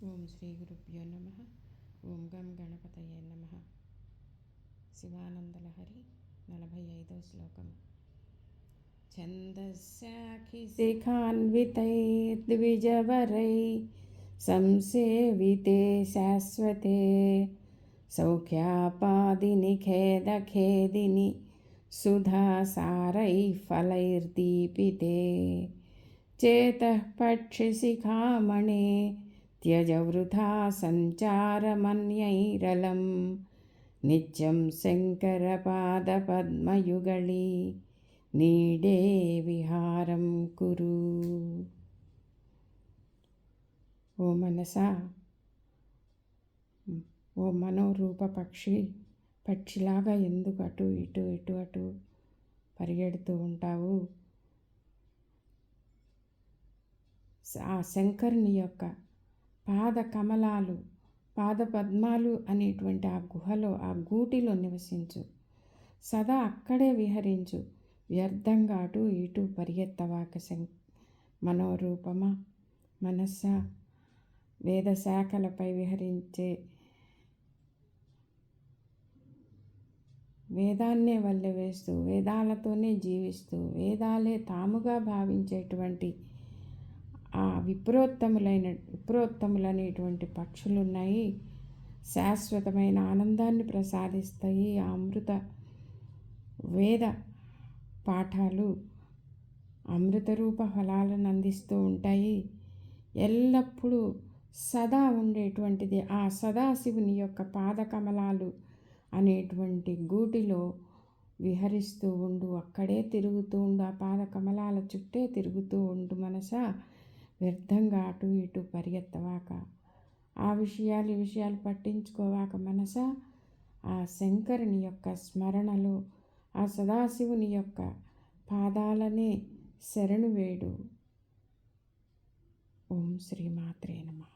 ఓం శ్రీ గురుభ్యో నమ. ఓం గం గణపతయే నమ. శివానందలహరి 45వ శ్లోకము. ఛందస్యాఖి శిఖాన్వితైర్ద్విజవరై సంసేవితే శాశ్వతే సౌఖ్యాపాదిని ఖేదఖేదిని సుధాసారై ఫలైర్దీపితే చేతః పక్షిశిఖామణే త్యజ వృథా సంచారమన్యైరలం నిత్యం శంకరపాదపద్మయుగళీ నీడే విహారం కురు. ఓ మనసా, ఓ మనోరూప పక్షిలాగా ఎందుకు అటు ఇటు ఇటు అటు పరిగెడుతూ ఉంటావు? ఆ శంకరుని యొక్క పాద కమలాలు, పాదపద్మాలు అనేటువంటి ఆ గుహలో, ఆ గూటిలో నివసించు. సదా అక్కడే విహరించు. వ్యర్థంగా అటు ఇటు పరిగెత్తవాక మనోరూపమా, మనస్సా, వేదశాఖలపై విహరించే, వేదాన్నే వల్లెవేస్తూ, వేదాలతోనే జీవిస్తూ, వేదాలే తాముగా భావించేటువంటి ఆ విప్రోత్తములనేటువంటి పక్షులున్నాయి. శాశ్వతమైన ఆనందాన్ని ప్రసాదిస్తాయి. ఆ అమృత వేద పాఠాలు అమృత రూప ఫలాలను అందిస్తూ ఉంటాయి. ఎల్లప్పుడూ సదా ఉండేటువంటిది ఆ సదాశివుని యొక్క పాదకమలాలు అనేటువంటి గూటిలో విహరిస్తూ ఉండు. అక్కడే తిరుగుతూ ఉండు. ఆ పాదకమలాల చుట్టే తిరుగుతూ ఉండు. మనసా, వ్యర్థంగా అటు ఇటు పరిగెత్తవాక, ఆ విషయాలు పట్టించుకోవాక మనసా, ఆ శంకరుని యొక్క స్మరణలో, ఆ సదాశివుని యొక్క పాదాలనే శరణు వేడు. ఓం శ్రీమాత్రే నమః.